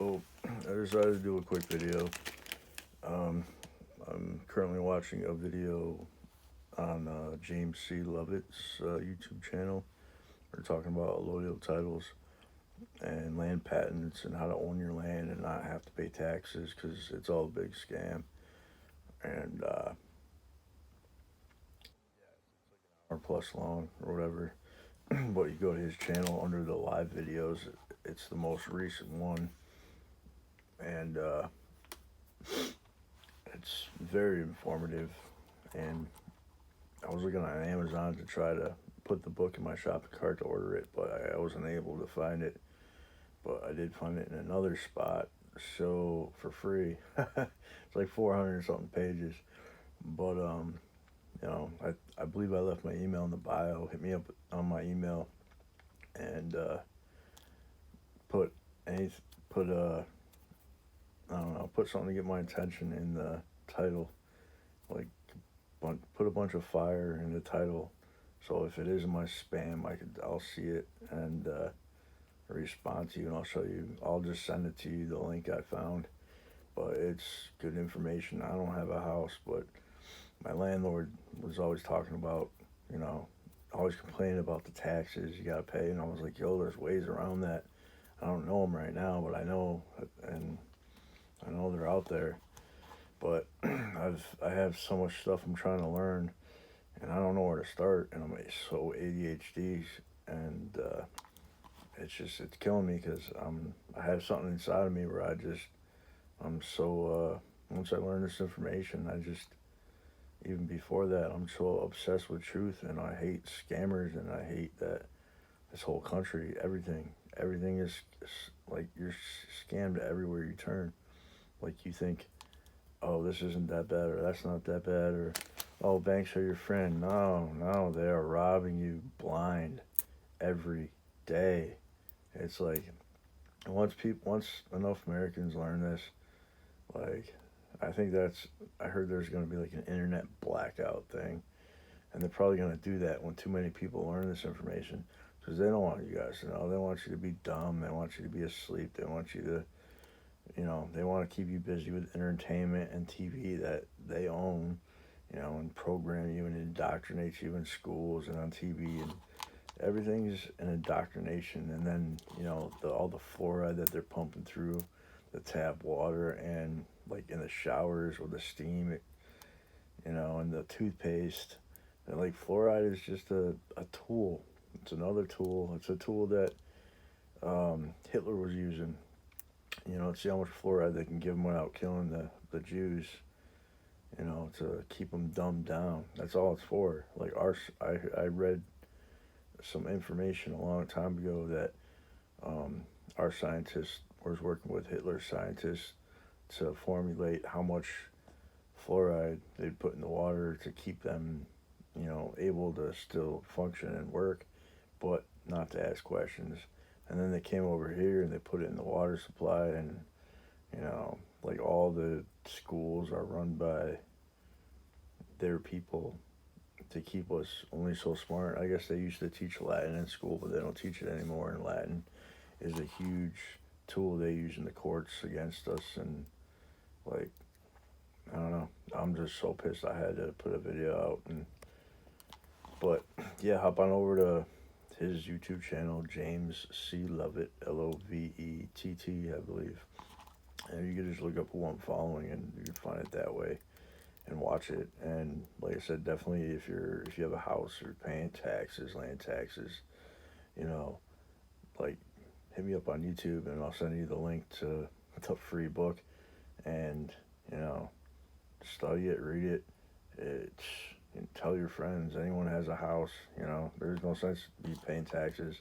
Oh, I decided to do a quick video. Um, I'm currently watching a video on James C. Lovett's YouTube channel. We're talking about allodial titles and land patents and how to own your land and not have to pay taxes because it's all a big scam. And hour plus long or whatever. But you go to his channel under the live videos. It's the most recent one, and it's very informative. And I was looking on Amazon to try to put the book in my shopping cart to order it, but I wasn't able to find it. But I did find it in another spot, so for free. It's like 400 something pages. But I believe I left my email in the bio. Hit me up on my email and put any put I don't know, put something to get my attention in the title. Like put a bunch of fire in the title, so if it is in my spam, I'll see it and respond to you, and I'll show you. I'll just send it to you the link I found. But it's good information. I don't have a house, but my landlord was always talking about, you know, always complaining about the taxes you gotta pay, and I was like, yo, there's ways around that. I don't know them right now, but I know, and I know they're out there. But I have so much stuff I'm trying to learn, and I don't know where to start, and I'm so ADHD, and it's killing me because I have something inside of me where I'm so once I learn this information, I just even before that I'm so obsessed with truth, and I hate scammers, and I hate that this whole country, everything is like you're scammed everywhere you turn. Like you think, oh, this isn't that bad, or that's not that bad, or oh, banks are your friend. No, no, they are robbing you blind every day. It's like once enough Americans learn this, like I think that's I heard there's going to be like an internet blackout thing, and they're probably going to do that when too many people learn this information because they don't want you guys to know. They want you to be dumb. They want you to be asleep. They want you to, they want to keep you busy with entertainment and TV that they own, and program you and indoctrinate you in schools and on TV, and everything's an indoctrination. And then all the fluoride that they're pumping through the tap water and like in the showers with the steam, and the toothpaste. And like fluoride is just a tool. It's another tool. It's a tool that Hitler was using. See how much fluoride they can give them without killing the Jews. To keep them dumbed down. That's all it's for. Like I read some information a long time ago that our scientist was working with Hitler's scientists to formulate how much fluoride they'd put in the water to keep them, able to still function and work, but not to ask questions. And then they came over here and they put it in the water supply, and like all the schools are run by their people to keep us only so smart. I guess they used to teach Latin in school, but they don't teach it anymore. And Latin is a huge tool they use in the courts against us. And like, I don't know. I'm just so pissed I had to put a video out. But yeah, hop on over to his YouTube channel, James C. Lovett, Lovett, I believe. And you can just look up who I'm following, and you can find it that way and watch it. And like I said, definitely if you have a house, you're paying taxes, land taxes, you know, like hit me up on YouTube and I'll send you the link to the free book, and you know, study it, read it. It's and tell your friends. Anyone has a house, there's no sense be paying taxes.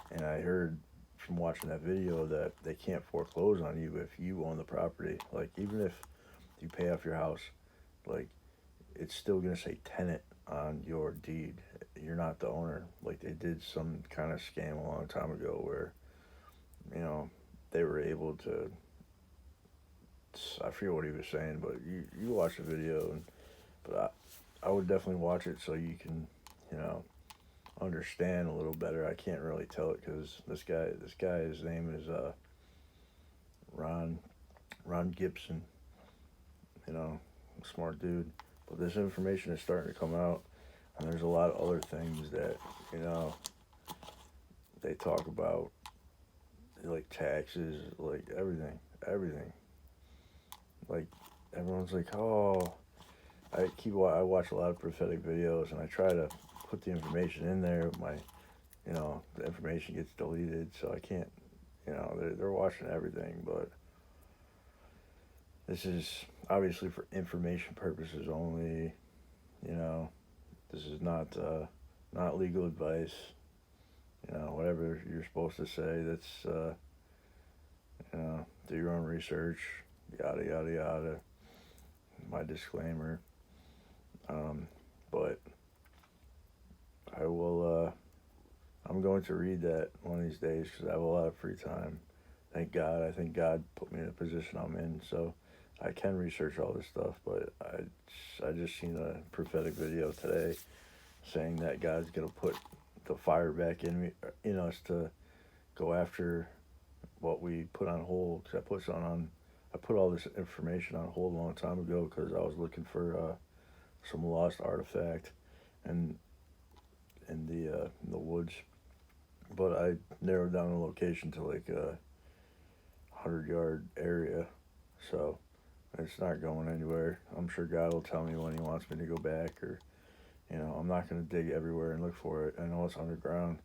And I heard from watching that video that they can't foreclose on you if you own the property. Like even if you pay off your house, like it's still gonna say tenant on your deed. You're not the owner. Like they did some kind of scam a long time ago where you know they were able to. I forget what he was saying, but you watch the video, but I would definitely watch it so you can you know understand a little better. I can't really tell it because this guy his name is Ron Ron Gibson, smart dude. But this information is starting to come out, and there's a lot of other things that you know they talk about, like taxes, like everything. Like everyone's like, oh, I watch a lot of prophetic videos, and I try to put the information in there. The information gets deleted, so I can't. They're watching everything, but this is obviously for information purposes only. You know, this is not legal advice. Whatever you're supposed to say, that's do your own research. Yada yada yada. My disclaimer. But I will. I'm going to read that one of these days because I have a lot of free time. Thank God. I think God put me in a position I'm in, so I can research all this stuff. But I just seen a prophetic video today saying that God's gonna put the fire back in us to go after what we put on hold. Cause I put all this information on hold a long time ago because I was looking for some lost artifact and in the woods. But I narrowed down the location to like a 100-yard area, so it's not going anywhere. I'm sure God will tell me when He wants me to go back, or I'm not gonna dig everywhere and look for it. I know it's underground,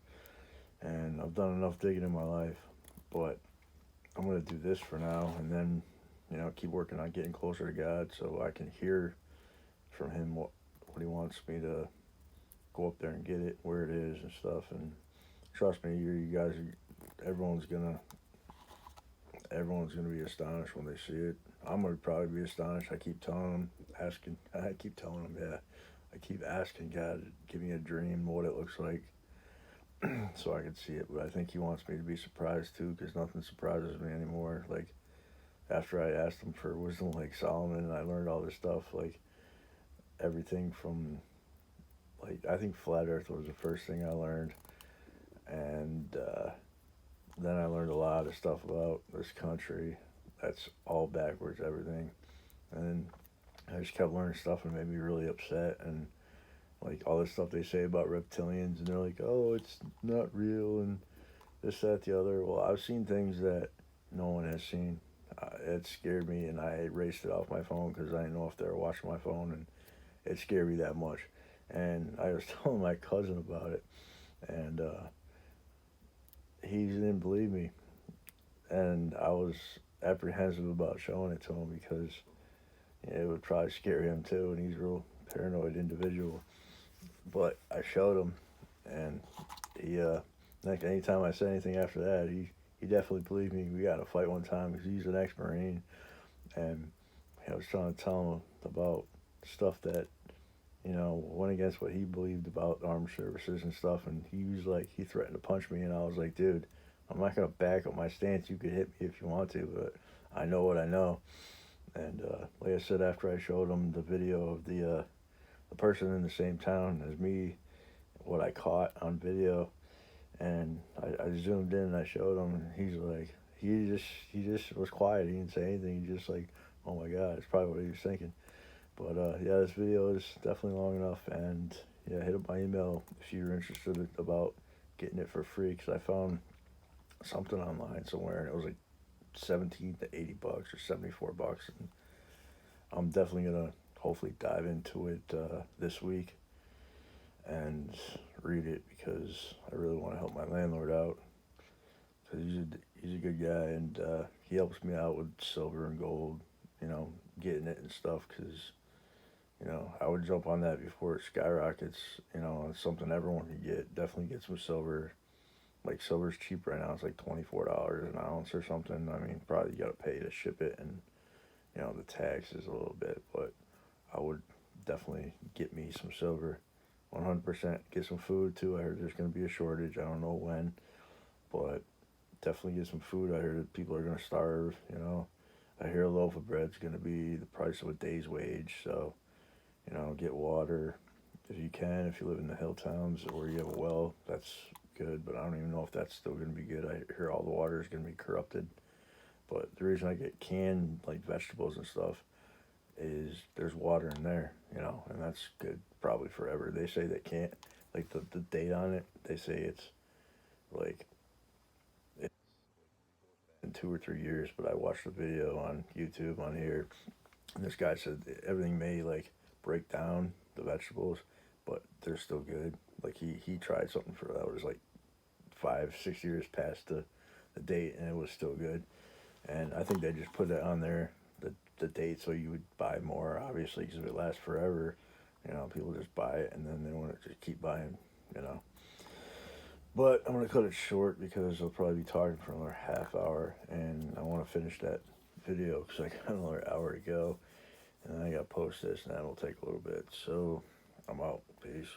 and I've done enough digging in my life, but I'm gonna do this for now, and then keep working on getting closer to God, so I can hear from Him what He wants me to go up there and get it, where it is and stuff. And trust me, you guys, everyone's gonna be astonished when they see it. I'm gonna probably be astonished. I keep telling them, yeah, I keep asking God to give me a dream what it looks like, so I can see it. But I think He wants me to be surprised too, because nothing surprises me anymore. Like after I asked Him for wisdom, like Solomon, and I learned all this stuff, like everything from, like, I think flat Earth was the first thing I learned, and then I learned a lot of stuff about this country. That's all backwards, everything. And then I just kept learning stuff and it made me really upset. And like all this stuff they say about reptilians, and they're like, oh, it's not real, and this, that, the other. Well, I've seen things that no one has seen. It scared me, and I erased it off my phone because I didn't know if they were watching my phone, and it scared me that much. And I was telling my cousin about it, and he didn't believe me, and I was apprehensive about showing it to him because it would probably scare him too, and he's a real paranoid individual. But I showed him, and he, like anytime I said anything after that, he definitely believed me. We got in a fight one time because he's an ex-Marine, and I was trying to tell him about stuff that went against what he believed about armed services and stuff, and he was like, he threatened to punch me, and I was like, dude, I'm not gonna back up my stance. You could hit me if you want to, but I know what I know. And like I said, after I showed him the video of the person in the same town as me, what I caught on video, and I zoomed in and I showed him, and he's like, he just was quiet. He didn't say anything. He just like, oh my God, it's probably what he was thinking. But yeah, this video is definitely long enough, and yeah, hit up my email if you're interested about getting it for free, because I found something online somewhere, and it was like 17 to 80 bucks or 74 bucks, and I'm definitely gonna hopefully dive into it this week and read it, because I really want to help my landlord out, because he's a good guy, and he helps me out with silver and gold, getting it and stuff, because I would jump on that before it skyrockets. It's something everyone can get. Definitely get some silver. Like silver's cheap right now. It's like $24 an ounce or something. I mean, probably you gotta pay to ship it, and the taxes a little bit. But I would definitely get me some silver. 100%. Get some food too. I heard there's gonna be a shortage. I don't know when, but definitely get some food. I heard that people are gonna starve. I hear a loaf of bread's gonna be the price of a day's wage. So get water if you can. If you live in the hill towns or you have a well, that's good, but I don't even know if that's still going to be good. I hear all the water is going to be corrupted. But the reason I get canned like vegetables and stuff is there's water in there, and that's good probably forever. They say they can't, like the date on it, they say it's like in 2 or 3 years, but I watched a video on YouTube on here, and this guy said everything may like break down the vegetables, but they're still good. Like he tried something for that was like 5 6 years past the date, and it was still good. And I think they just put it on there the date so you would buy more, obviously, because if it lasts forever, people just buy it and then they want to just keep buying, you know. But I'm gonna cut it short because I'll probably be talking for another half hour, and I want to finish that video because I got another hour to go, and then I gotta post this, and that'll take a little bit. So I'm out. Peace.